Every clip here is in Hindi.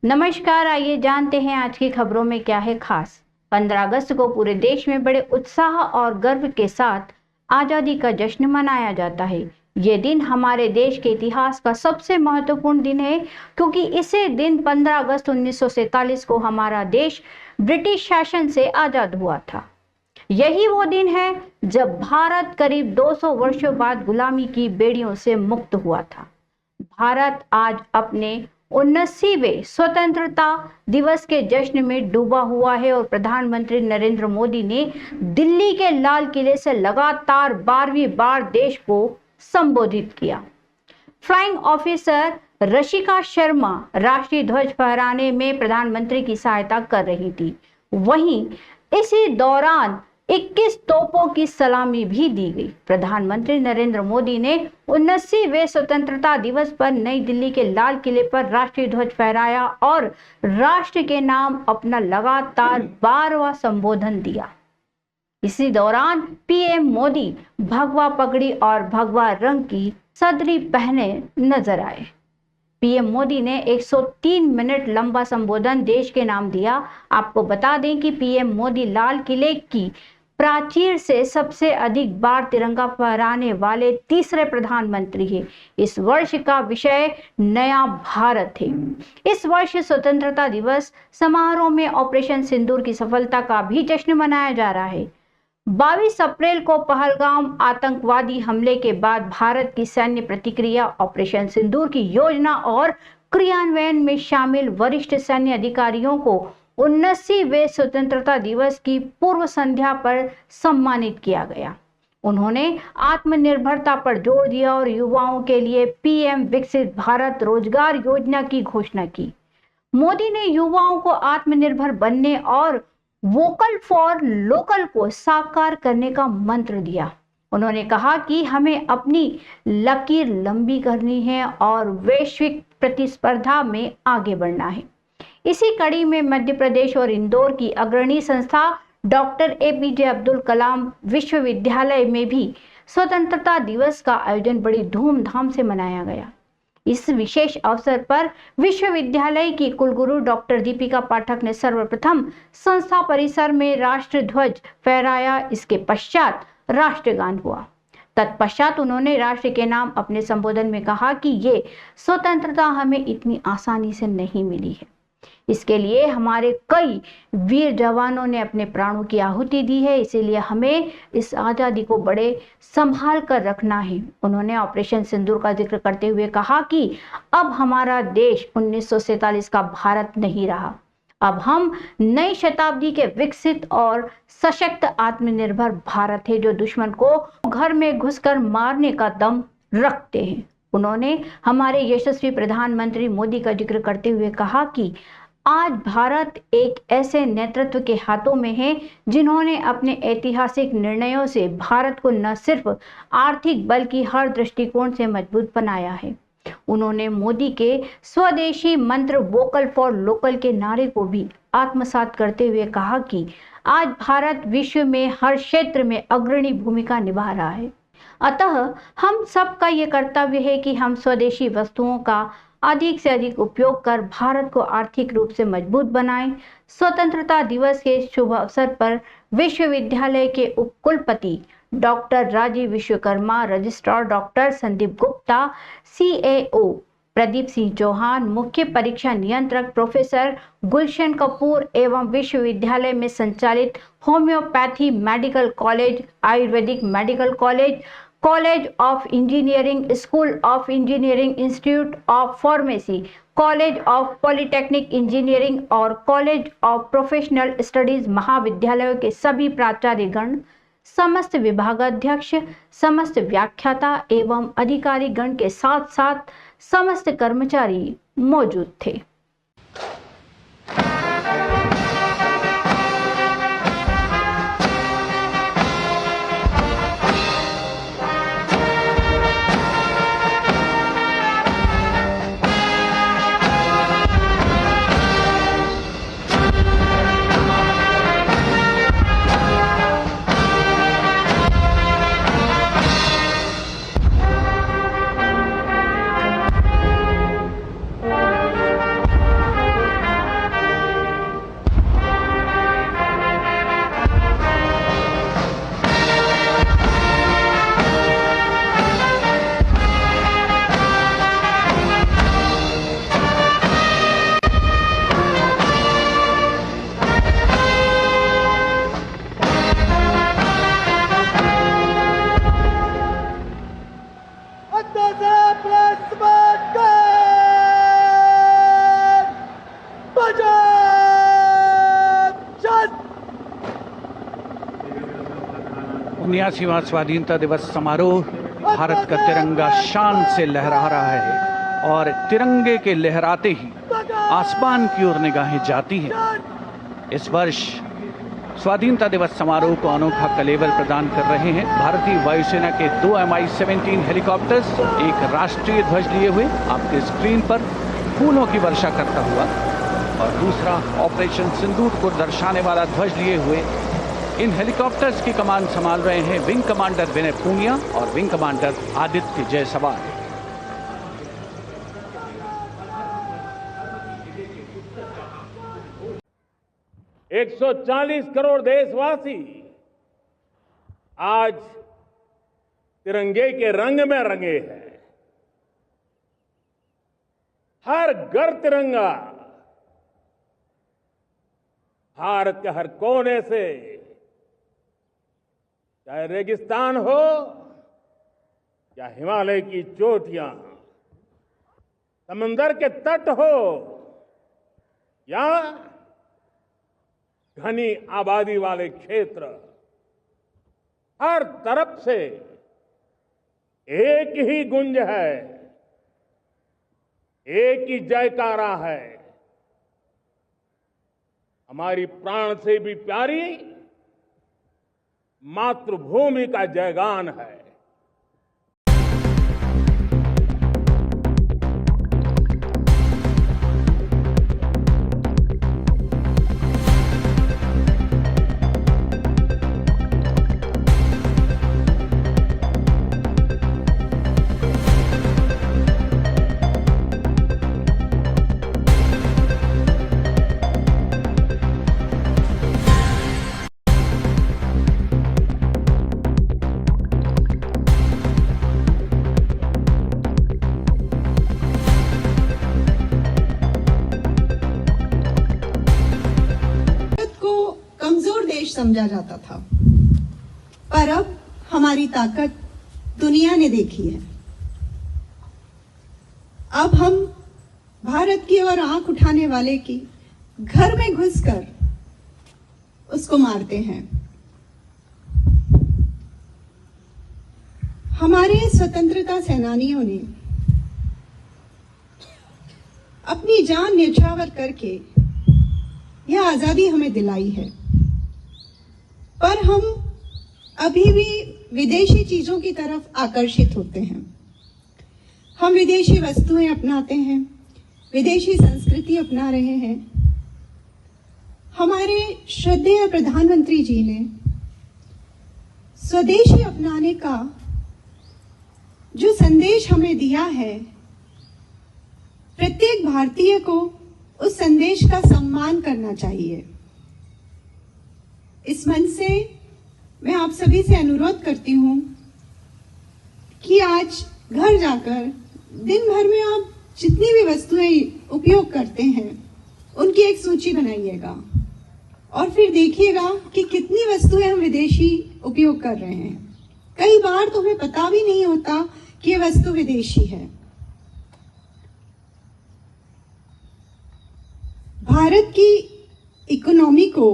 नमस्कार, आइए जानते हैं आज की खबरों में क्या है खास। 15 अगस्त को पूरे देश में बड़े उत्साह और गर्व के साथ आजादी का जश्न मनाया जाता है। ये दिन हमारे देश के इतिहास का सबसे महत्वपूर्ण दिन है, क्योंकि इसे दिन 15 अगस्त 1947 को हमारा देश ब्रिटिश शासन से आजाद हुआ था। यही वो दिन है जब भारत करीब 200 वर्षों बाद गुलामी की बेड़ियों से मुक्त हुआ था। भारत आज अपने 79वें स्वतंत्रता दिवस के जश्न में डूबा हुआ है और प्रधानमंत्री नरेंद्र मोदी ने दिल्ली के लाल किले से लगातार 12वीं बार देश को संबोधित किया। फ्लाइंग ऑफिसर रशिका शर्मा राष्ट्रीय ध्वज फहराने में प्रधानमंत्री की सहायता कर रही थी। वहीं इसी दौरान 21 तोपों की सलामी भी दी गई। प्रधानमंत्री नरेंद्र मोदी ने 79वें स्वतंत्रता दिवस पर नई दिल्ली के लाल किले पर राष्ट्रीय ध्वज फहराया और राष्ट्र के नाम अपना लगातार 12वां संबोधन दिया। इसी दौरान पीएम मोदी भगवा पगड़ी और भगवा रंग की सदरी पहने नजर आए। पीएम मोदी ने 103 मिनट लंबा संबोधन देश के नाम दिया। आपको बता दें कि पीएम मोदी लाल किले की प्राचीर से सबसे अधिक बार तिरंगा फहराने वाले तीसरे प्रधानमंत्री हैं। इस वर्ष का विषय नया भारत है। इस वर्ष स्वतंत्रता दिवस समारोह में ऑपरेशन सिंदूर की सफलता का भी जश्न मनाया जा रहा है। 22 अप्रैल को पहलगाम आतंकवादी हमले के बाद भारत की सैन्य प्रतिक्रिया ऑपरेशन सिंदूर की योजना और क्रियान्वयन में शामिल वरिष्ठ सैन्य अधिकारियों को 79वें स्वतंत्रता दिवस की पूर्व संध्या पर सम्मानित किया गया। उन्होंने आत्मनिर्भरता पर जोर दिया और युवाओं के लिए पीएम विकसित भारत रोजगार योजना की घोषणा की। मोदी ने युवाओं को आत्मनिर्भर बनने और वोकल फॉर लोकल को साकार करने का मंत्र दिया। उन्होंने कहा कि हमें अपनी लकीर लंबी करनी है और वैश्विक प्रतिस्पर्धा में आगे बढ़ना है। इसी कड़ी में मध्य प्रदेश और इंदौर की अग्रणी संस्था डॉक्टर एपीजे अब्दुल कलाम विश्वविद्यालय में भी स्वतंत्रता दिवस का आयोजन बड़ी धूमधाम से मनाया गया। इस विशेष अवसर पर विश्वविद्यालय की कुलगुरु डॉक्टर दीपिका पाठक ने सर्वप्रथम संस्था परिसर में राष्ट्र ध्वज फहराया। इसके पश्चात राष्ट्रगान हुआ। तत्पश्चात उन्होंने राष्ट्र के नाम अपने संबोधन में कहा कि ये स्वतंत्रता हमें इतनी आसानी से नहीं मिली है। इसके लिए हमारे कई वीर जवानों ने अपने प्राणों की आहुति दी है, इसीलिए हमें इस आज़ादी को बड़े संभाल कर रखना है। उन्होंने ऑपरेशन सिंदूर का जिक्र करते हुए कहा कि अब हमारा देश 1947 का भारत नहीं रहा। अब हम नई शताब्दी के विकसित और सशक्त आत्मनिर्भर भारत है, जो दुश्मन को घर में घुसकर मारने का दम रखते हैं। उन्होंने हमारे यशस्वी प्रधानमंत्री मोदी का जिक्र करते हुए कहा कि आज भारत एक ऐसे नेतृत्व के हाथों में है जिन्होंने अपने ऐतिहासिक निर्णयों से भारत को न सिर्फ आर्थिक बल्कि हर दृष्टिकोण से मजबूत बनाया है। उन्होंने मोदी के स्वदेशी मंत्र वोकल फॉर लोकल के नारे को भी आत्मसात करते हुए कहा कि आज भारत विश्व में हर क्षेत्र में अग्रणी भूमिका निभा रहा है। अतः हम सबका ये कर्तव्य है कि हम स्वदेशी वस्तुओं का अधिक से अधिक उपयोग कर भारत को आर्थिक रूप से मजबूत बनाएं। स्वतंत्रता दिवस के शुभ अवसर पर विश्वविद्यालय के उपकुलपति doctor Rajiv Vishwakarma, registrar doctor Sandeep Gupta, CAO Pradeep Singh Chauhan, मुख्य परीक्षा नियंत्रक प्रोफेसर गुलशन कपूर एवं विश्वविद्यालय में संचालित homeopathy medical college, Ayurvedic medical college, college of engineering, school of engineering, institute of pharmacy, college of polytechnic engineering और कॉलेज ऑफ प्रोफेशनल स्टडीज महाविद्यालयों के सभी प्राचार्यगण, समस्त विभागाध्यक्ष, समस्त व्याख्याता एवं अधिकारी गण के साथ साथ समस्त कर्मचारी मौजूद थे। 79वां स्वाधीनता दिवस समारोह भारत का तिरंगा शान से लहरा रहा है और तिरंगे के लहराते ही आसमान की ओर निगाहें जाती हैं। इस वर्ष स्वाधीनता दिवस समारोह को अनोखा कलेवर प्रदान कर रहे हैं भारतीय वायुसेना के 2 Mi-17 हेलीकॉप्टर्स, एक राष्ट्रीय ध्वज लिए हुए आपके स्क्रीन पर फूलों की वर्षा करता हुआ, और दूसरा ऑपरेशन सिंदूर को दर्शाने वाला ध्वज लिए हुए इन हेलीकॉप्टर्स की कमान संभाल रहे हैं विंग कमांडर विनय पूनिया और विंग कमांडर आदित्य जायसवाल। एक 140 करोड़ देशवासी आज तिरंगे के रंग में रंगे हैं। हर घर तिरंगा, भारत के हर कोने से, चाहे रेगिस्तान हो या हिमालय की चोटियां, समंदर के तट हो या घनी आबादी वाले क्षेत्र, हर तरफ से एक ही गुंज है, एक ही जयकारा है। हमारी प्राण से भी प्यारी मातृभूमि का जयगान है। समझा जाता था, पर अब हमारी ताकत दुनिया ने देखी है। अब हम भारत की ओर आंख उठाने वाले की घर में घुसकर उसको मारते हैं। हमारे स्वतंत्रता सेनानियों ने अपनी जान न्यौछावर करके यह आजादी हमें दिलाई है, पर हम अभी भी विदेशी चीजों की तरफ आकर्षित होते हैं। हम विदेशी वस्तुएं अपनाते हैं, विदेशी संस्कृति अपना रहे हैं। हमारे श्रद्धेय प्रधानमंत्री जी ने स्वदेशी अपनाने का जो संदेश हमें दिया है, प्रत्येक भारतीय को उस संदेश का सम्मान करना चाहिए। इस मंच से मैं आप सभी से अनुरोध करती हूं कि आज घर जाकर दिन भर में आप जितनी भी वस्तुएं उपयोग करते हैं उनकी एक सूची बनाइएगा और फिर देखिएगा कि कितनी वस्तुएं हम विदेशी उपयोग कर रहे हैं। कई बार तो हमें पता भी नहीं होता कि ये वस्तु विदेशी है। भारत की इकोनॉमी को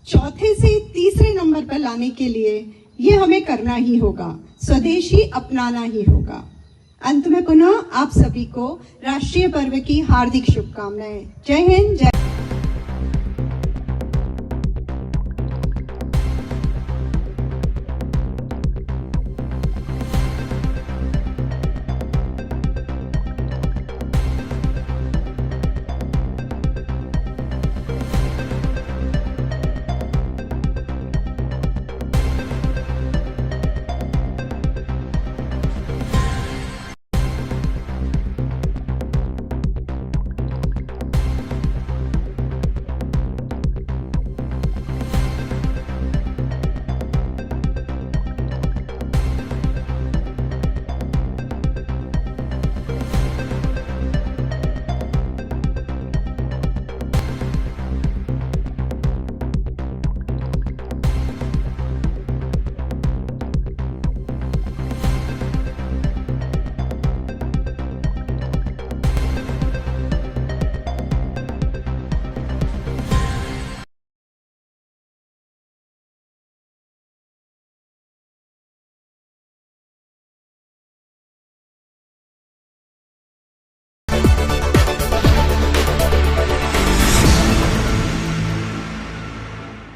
चौथे से तीसरे नंबर पर लाने के लिए ये हमें करना ही होगा, स्वदेशी अपनाना ही होगा। अंत में पुनः आप सभी को राष्ट्रीय पर्व की हार्दिक शुभकामनाएं। जय हिंद, जय